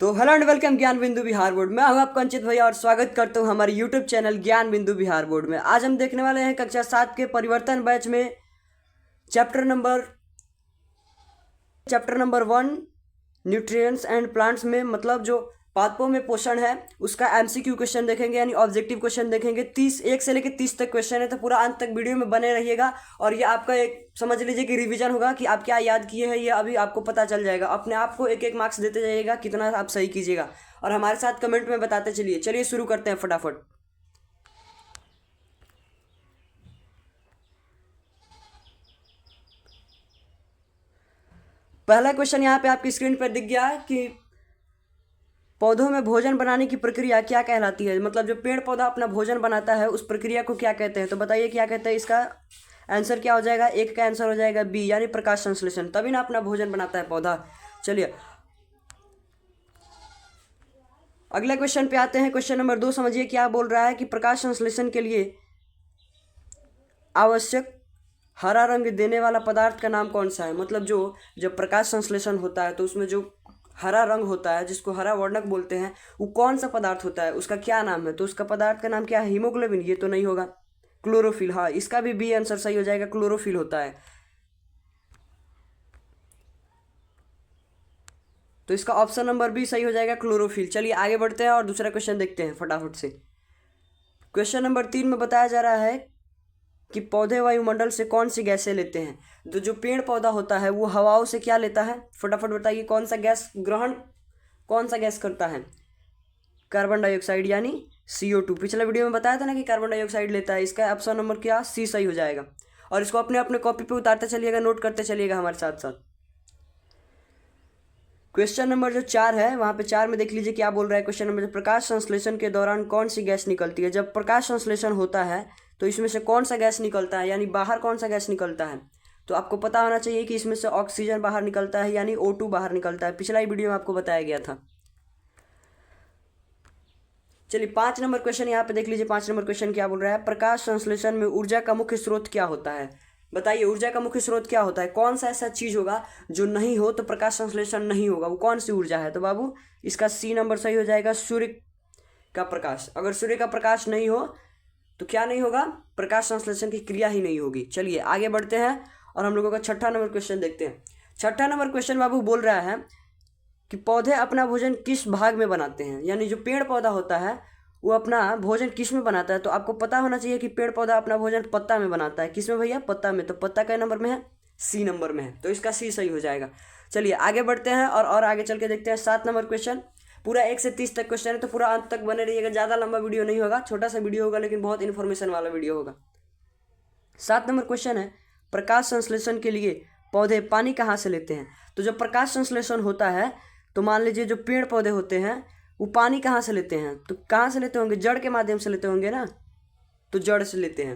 तो hello and welcome ज्ञान बिंदु बिहार बोर्ड। मैं हूं आपका अंकित भैया और स्वागत करता हूं हमारे यूट्यूब चैनल ज्ञान बिंदु बिहार बोर्ड में। आज हम देखने वाले हैं कक्षा 7 के परिवर्तन बैच में chapter number 1 nutrients and plants में, मतलब जो पादपों में पोषण है उसका एमसीक्यू क्वेश्चन देखेंगे, यानी ऑब्जेक्टिव क्वेश्चन देखेंगे। 1 से लेकर 30 तक क्वेश्चन है, तो पूरा अंत तक वीडियो में बने रहिएगा। और ये आपका एक समझ लीजिए कि रिवीजन होगा कि आप क्या याद किए हैं, ये अभी आपको पता चल जाएगा। अपने आप को एक एक मार्क्स देते जाइएगा कितना आप सही कीजिएगा, और हमारे साथ कमेंट में बताते चलिए। चलिए शुरू करते हैं फटाफट। पहला क्वेश्चन यहाँ पे आपकी स्क्रीन पर दिख गया कि पौधों में भोजन बनाने की प्रक्रिया क्या कहलाती है। मतलब जो पेड़ पौधा अपना भोजन बनाता है उस प्रक्रिया को क्या कहते हैं। तो बताइए क्या कहते हैं। इसका आंसर क्या हो जाएगा। एक का आंसर हो जाएगा बी, यानी प्रकाश संश्लेषण। तभी ना अपना भोजन बनाता है पौधा। चलिए अगले क्वेश्चन पे आते हैं। क्वेश्चन नंबर 2 समझिए क्या बोल रहा है कि प्रकाश संश्लेषण के लिए आवश्यक हरा रंग देने वाला पदार्थ का नाम कौन सा है। मतलब जो जब प्रकाश संश्लेषण होता है तो उसमें जो हरा रंग होता है, जिसको हरा वर्णक बोलते हैं, वो कौन सा पदार्थ होता है, उसका क्या नाम है। तो उसका पदार्थ का नाम क्या है। हीमोग्लोबिन, ये तो नहीं होगा। क्लोरोफिल, हाँ इसका भी बी आंसर सही हो जाएगा। क्लोरोफिल होता है, तो इसका ऑप्शन नंबर बी सही हो जाएगा, क्लोरोफिल। चलिए आगे बढ़ते हैं और दूसरा क्वेश्चन देखते हैं फटाफट से। क्वेश्चन नंबर 3 में बताया जा रहा है कि पौधे वायुमंडल से कौन सी गैसें लेते हैं। तो जो पेड़ पौधा होता है वो हवाओं से क्या लेता है। फटाफट बताइए कौन सा गैस ग्रहण, कौन सा गैस करता है। कार्बन डाइऑक्साइड, यानी CO2। पिछले वीडियो में बताया था ना कि कार्बन डाइऑक्साइड लेता है। इसका ऑप्शन नंबर क्या, सी सही हो जाएगा। और इसको अपने अपने कॉपी पे उतारते चलिएगा, नोट करते चलिएगा हमारे साथ साथ। क्वेश्चन नंबर जो 4 है वहाँ पे 4 में देख लीजिए क्या बोल रहा है। क्वेश्चन नंबर, प्रकाश संश्लेषण के दौरान कौन सी गैस निकलती है। जब प्रकाश संश्लेषण होता है तो इसमें से कौन सा गैस निकलता है, यानी बाहर कौन सा गैस निकलता है। तो आपको पता होना चाहिए कि इसमें से ऑक्सीजन बाहर निकलता है, यानी O2 बाहर निकलता है। पिछला ही वीडियो में आपको बताया गया था। चलिए 5 नंबर क्वेश्चन यहाँ पे देख लीजिए। 5 नंबर क्वेश्चन क्या बोल रहा है, प्रकाश संश्लेषण में ऊर्जा का मुख्य स्रोत क्या होता है। बताइए ऊर्जा का मुख्य स्रोत क्या होता है। कौन सा ऐसा चीज होगा जो नहीं हो तो प्रकाश संश्लेषण नहीं होगा, वो कौन सी ऊर्जा है। तो बाबू इसका सी नंबर सही हो जाएगा, सूर्य का प्रकाश। अगर सूर्य का प्रकाश नहीं हो तो क्या नहीं होगा, प्रकाश संश्लेषण की क्रिया ही नहीं होगी। चलिए आगे बढ़ते हैं और हम लोगों का 6ठा नंबर क्वेश्चन देखते हैं। 6ठा नंबर क्वेश्चन बाबू बोल रहा है कि पौधे अपना भोजन किस भाग में बनाते हैं। यानी जो पेड़ पौधा होता है वो अपना भोजन किस में बनाता है। तो आपको पता होना चाहिए कि पेड़ पौधा अपना भोजन पत्ता में बनाता है। किस में भैया, पत्ता में। तो पत्ता कै नंबर में है, सी नंबर में है। तो इसका सी सही हो जाएगा। चलिए आगे बढ़ते हैं और आगे चल के देखते हैं 7 नंबर क्वेश्चन। पूरा 1 से 30 तक क्वेश्चन है, तो पूरा अंत तक बने रहिएगा। ज़्यादा लंबा वीडियो नहीं होगा, छोटा सा वीडियो होगा, लेकिन बहुत इन्फॉर्मेशन वाला वीडियो होगा। 7 नंबर क्वेश्चन है, प्रकाश संश्लेषण के लिए पौधे पानी कहाँ से लेते हैं। तो जब प्रकाश संश्लेषण होता है तो मान लीजिए जो पेड़ पौधे होते हैं वो पानी कहाँ से लेते हैं। तो कहाँ से लेते होंगे, जड़ के माध्यम से लेते होंगे ना, तो जड़ से लेते हैं।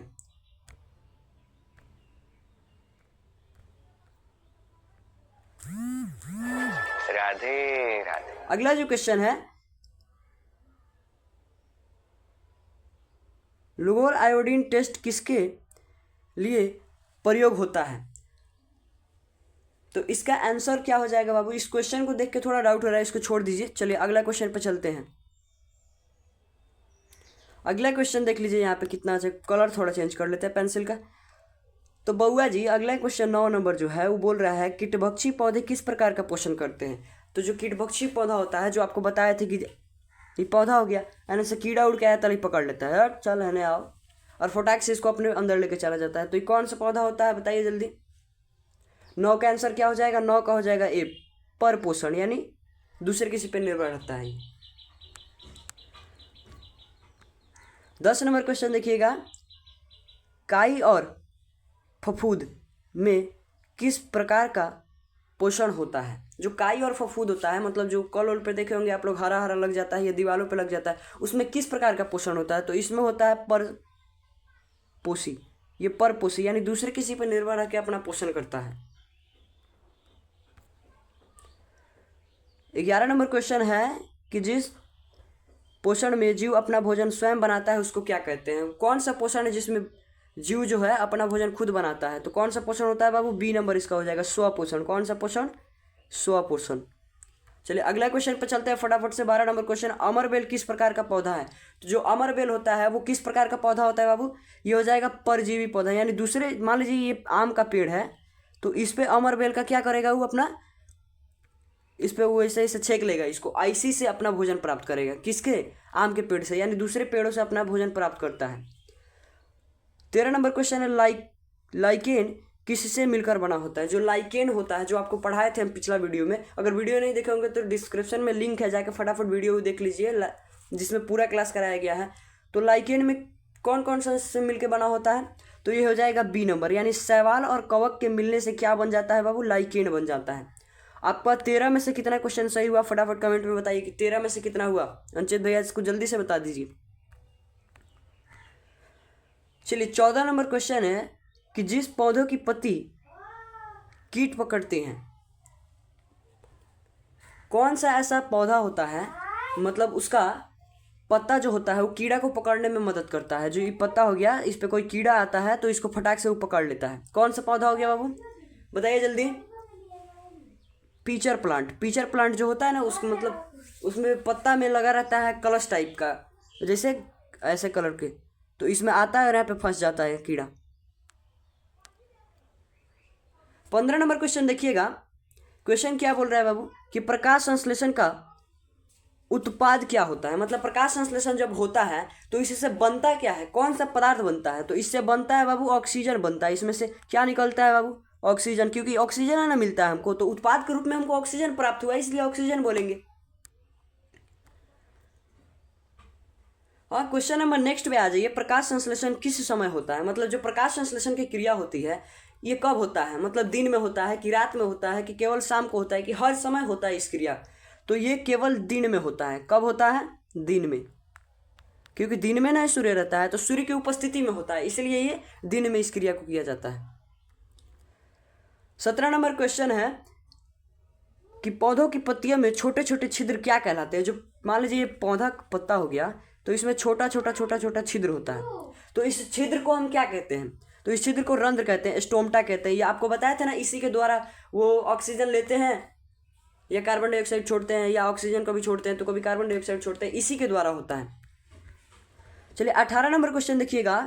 राधे राधे। अगला जो क्वेश्चन है, लुगोर आयोडीन टेस्ट किसके लिए प्रयोग होता है। तो इसका आंसर क्या हो जाएगा बाबू। इस क्वेश्चन को देख के थोड़ा डाउट हो रहा है, इसको छोड़ दीजिए। चलिए अगला क्वेश्चन पे चलते हैं। अगला क्वेश्चन देख लीजिए यहाँ पे कितना अच्छा, कलर थोड़ा चेंज कर लेते हैं पेंसिल का। तो बउआ जी अगला क्वेश्चन 9 नंबर जो है वो बोल रहा है कीटभक्षी पौधे किस प्रकार का पोषण करते हैं। तो जो कीटभक्षी पौधा होता है, जो आपको बताया था कि ये पौधा हो गया, यानी से कीड़ा उड़ के आया तभी पकड़ लेता है, यार चल है आओ, और फटाक से इसको अपने अंदर लेके चला जाता है। तो ये कौन सा पौधा होता है बताइए जल्दी। 9 का आंसर क्या हो जाएगा, 9 का हो जाएगा ए, पर पोषण, यानी दूसरे किसी पर निर्भर रहता है। 10 नंबर क्वेश्चन देखिएगा, काई और फफूद में किस प्रकार का पोषण होता है। जो काई और फफूद होता है, मतलब जो कल वल पे देखे होंगे आप लोग, हरा हरा लग जाता है या दीवारों पे लग जाता है, उसमें किस प्रकार का पोषण होता है। तो इसमें होता है परपोषी। ये परपोषी यानी दूसरे किसी पर निर्भर रह के अपना पोषण करता है। 11 नंबर क्वेश्चन है कि जिस पोषण में जीव अपना भोजन स्वयं बनाता है उसको क्या कहते हैं। कौन सा पोषण है जिसमें जीव जो है अपना भोजन खुद बनाता है। तो कौन सा पोषण होता है बाबू, बी नंबर इसका हो जाएगा, स्वपोषण। कौन सा पोषण, स्वपोषण। चलिए अगला क्वेश्चन पे चलते हैं फटाफट से। 12 नंबर क्वेश्चन, अमरबेल किस प्रकार का पौधा है? तो जो अमरबेल होता है वो किस प्रकार का पौधा होता है बाबू? ये हो जाएगा परजीवी पौधा, यानी दूसरे, मान लीजिए ये आम का पेड़ है तो इस पे अमरबेल का क्या करेगा वो अपना, इस पे वो ऐसे ऐसे छेक लेगा, इसको आईसी से अपना भोजन प्राप्त करेगा। किसके? आम के पेड़ से, यानी दूसरे पेड़ों से अपना भोजन प्राप्त करता है। 13 नंबर क्वेश्चन है, लाइकेन किससे मिलकर बना होता है? जो लाइकेन होता है, जो आपको पढ़ाए थे हम पिछला वीडियो में, अगर वीडियो नहीं देखे होंगे तो डिस्क्रिप्शन में लिंक है, जाके फटाफट वीडियो देख लीजिए जिसमें पूरा क्लास कराया गया है। तो लाइकेन में कौन कौन सा से मिलकर बना होता है? तो ये हो जाएगा बी नंबर, यानी शैवाल और कवक के मिलने से क्या बन जाता है बाबू? लाइकेन बन जाता है। आपका 13 में से कितना क्वेश्चन सही हुआ? फटाफट कमेंट में बताइए कि 13 में से कितना हुआ। अंचित भैया इसको जल्दी से बता दीजिए। चलिए 14 नंबर क्वेश्चन है कि जिस पौधों की पत्ती कीट पकड़ते हैं, कौन सा ऐसा पौधा होता है, मतलब उसका पत्ता जो होता है वो कीड़ा को पकड़ने में मदद करता है? जो ये पत्ता हो गया, इस पे कोई कीड़ा आता है तो इसको फटाक से वो पकड़ लेता है। कौन सा पौधा हो गया बाबू? बताइए जल्दी। Pitcher plant. पीचर प्लांट जो होता है ना, उसको मतलब उसमें पत्ता में लगा रहता है कलश टाइप का, जैसे ऐसे कलर के, तो इसमें आता है और यहाँ पे फंस जाता है कीड़ा। 15 नंबर क्वेश्चन देखिएगा। क्वेश्चन क्या बोल रहा है बाबू कि प्रकाश संश्लेषण का उत्पाद क्या होता है? मतलब प्रकाश संश्लेषण जब होता है तो इससे बनता क्या है, कौन सा पदार्थ बनता है? तो इससे बनता है बाबू ऑक्सीजन बनता है। इसमें से क्या निकलता है बाबू? ऑक्सीजन, क्योंकि ऑक्सीजन है ना मिलता है हमको, तो उत्पाद के रूप में हमको ऑक्सीजन प्राप्त हुआ, इसलिए ऑक्सीजन बोलेंगे। हाँ, क्वेश्चन नंबर नेक्स्ट पे आ जाइए। प्रकाश संश्लेषण किस समय होता है? मतलब जो प्रकाश संश्लेषण की क्रिया होती है ये कब होता है? मतलब दिन में होता है कि रात में होता है कि केवल शाम को होता है कि हर समय होता है इस क्रिया? तो ये केवल दिन में होता है। कब होता है? दिन में, क्योंकि दिन में ना सूर्य रहता है तो सूर्य की उपस्थिति में होता है, इसलिए ये दिन में इस क्रिया को किया जाता है। 17 नंबर क्वेश्चन है कि पौधों की पत्तियों में छोटे छोटे छिद्र क्या कहलाते हैं? जो मान लीजिए ये पौधा पत्ता हो गया तो इसमें छोटा छोटा छिद्र होता है, तो इस छिद्र को हम क्या कहते हैं? तो इस छिद्र को रंध्र कहते हैं, स्टोमटा कहते हैं। ये आपको बताया था ना, इसी के द्वारा वो ऑक्सीजन लेते हैं या कार्बन डाइऑक्साइड छोड़ते हैं, या ऑक्सीजन कभी छोड़ते हैं तो कभी कार्बन डाइऑक्साइड छोड़ते हैं, इसी के द्वारा होता है। चलिए 18 नंबर क्वेश्चन देखिएगा।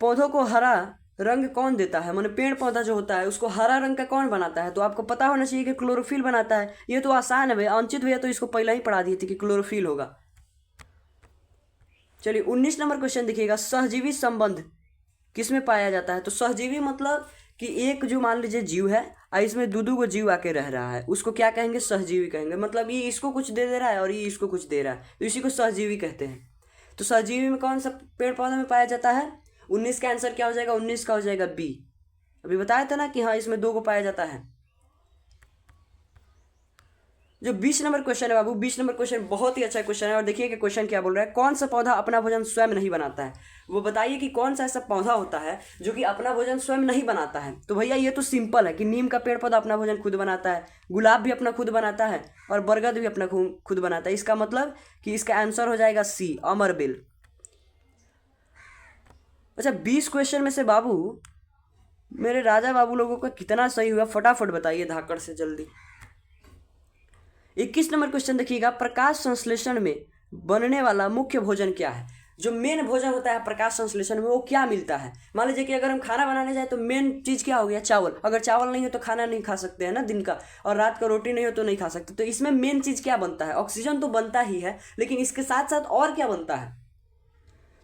पौधों को हरा रंग कौन देता है? माने पेड़ पौधा जो होता है उसको हरा रंग का कौन बनाता है? तो आपको पता होना चाहिए कि क्लोरोफिल बनाता है। ये तो आसान है भैया, अंचित भैया तो इसको पहले ही पढ़ा दिए थे कि क्लोरोफिल होगा। चलिए 19 नंबर क्वेश्चन देखिएगा। सहजीवी संबंध किसमें पाया जाता है? तो सहजीवी मतलब कि एक जो मान लीजिए जीव है और इसमें दो को जीव आके रह रहा है, उसको क्या कहेंगे? सहजीवी कहेंगे। मतलब ये इसको कुछ दे रहा है और ये इसको कुछ दे रहा है, तो इसी को सहजीवी कहते हैं। तो सहजीवी में कौन सा पेड़ पौधा में पाया जाता है? 19 का आंसर क्या हो जाएगा? 19 का हो जाएगा बी। अभी बताया था ना कि हाँ इसमें 2 को पाया जाता है। जो 20 नंबर क्वेश्चन है बाबू, 20 नंबर क्वेश्चन बहुत ही अच्छा क्वेश्चन है, और देखिए कि क्वेश्चन क्या बोल रहा है। कौन सा पौधा अपना भोजन स्वयं नहीं बनाता है? वो बताइए कि कौन सा ऐसा पौधा होता है जो कि अपना भोजन स्वयं नहीं बनाता है? तो भैया ये तो सिंपल है कि नीम का पेड़ पौधा अपना भोजन खुद बनाता है, गुलाब भी अपना खुद बनाता है, और बरगद भी अपना खुद बनाता है। इसका मतलब कि इसका आंसर हो जाएगा सी, अमरबेल। अच्छा 20 क्वेश्चन में से बाबू मेरे राजा बाबू लोगों का कितना सही हुआ फटाफट बताइए धाकड़ से जल्दी। 21 नंबर क्वेश्चन देखिएगा। प्रकाश संश्लेषण में बनने वाला मुख्य भोजन क्या है? जो मेन भोजन होता है प्रकाश संश्लेषण में वो क्या मिलता है? मान लीजिए कि अगर हम खाना बनाने जाए तो मेन चीज़ क्या हो गया? चावल। अगर चावल नहीं हो तो खाना नहीं खा सकते हैं ना दिन का, और रात का रोटी नहीं हो तो नहीं खा सकते। तो इसमें मेन चीज़ क्या बनता है? ऑक्सीजन तो बनता ही है, लेकिन इसके साथ साथ और क्या बनता है?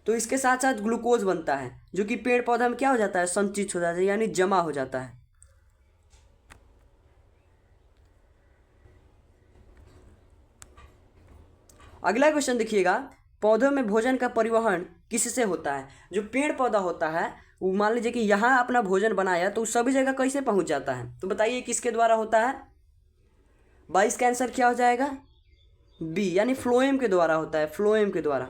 तो इसके साथ साथ ग्लूकोज बनता है, जो कि पेड़ पौधा में क्या हो जाता है? संचित हो जाता है, यानी जमा हो जाता है। अगला क्वेश्चन देखिएगा। पौधों में भोजन का परिवहन किससे होता है? जो पेड़ पौधा होता है वो मान लीजिए कि यहाँ अपना भोजन बनाया तो सभी जगह कैसे पहुँच जाता है? तो बताइए किसके द्वारा होता है? 22 का आंसर क्या हो जाएगा? बी, यानी फ्लोएम के द्वारा होता है, फ्लोएम के द्वारा।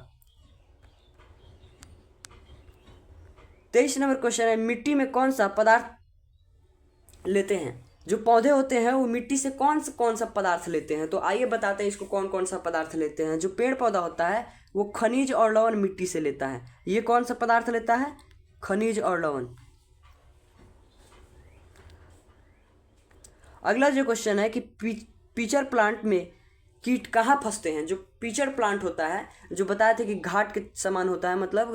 23 नंबर क्वेश्चन है। मिट्टी में कौन सा पदार्थ लेते हैं? जो पौधे होते हैं वो मिट्टी से कौन सा पदार्थ लेते हैं? तो आइए बताते हैं इसको कौन सा पदार्थ लेते हैं। जो पेड़ पौधा होता है वो खनिज और लवण मिट्टी से लेता है। ये कौन सा पदार्थ लेता है? खनिज और लवण। अगला जो क्वेश्चन है कि पीचर प्लांट में कीट कहाँ फंसते हैं? जो पीचर प्लांट होता है, जो बताए थे कि घाट के समान होता है, मतलब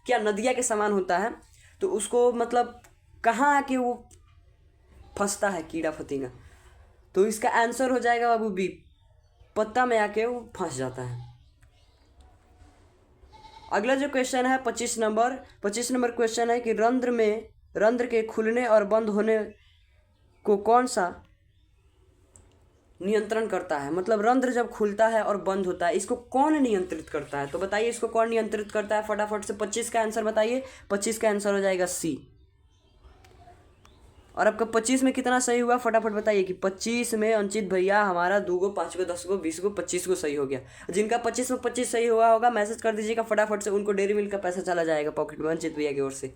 क्या नदिया के समान होता है, तो उसको मतलब कहाँ आके वो फंसता है कीड़ा फतिंगा? तो इसका आंसर हो जाएगा बाबू बी, पत्ता में आके वो फंस जाता है। अगला जो क्वेश्चन है 25 नंबर क्वेश्चन है कि रंध्र के खुलने और बंद होने को कौन सा नियंत्रण करता है? मतलब रंध्र जब खुलता है और बंद होता है, इसको कौन नियंत्रित करता है? तो बताइए इसको कौन नियंत्रित करता है? फटाफट से 25 का आंसर बताइए। 25 का आंसर हो जाएगा सी। और आपका 25 में कितना सही हुआ फटाफट बताइए कि 25 में अंचित भैया हमारा 2 गो 5 गो 10 गो 20 गो 25 गो सही हो गया। जिनका 25 में 25 सही हुआ होगा मैसेज कर दीजिएगा फटाफट से, उनको डेयरी मिल्क का पैसा चला जाएगा पॉकेट में अंचित भैया की ओर से।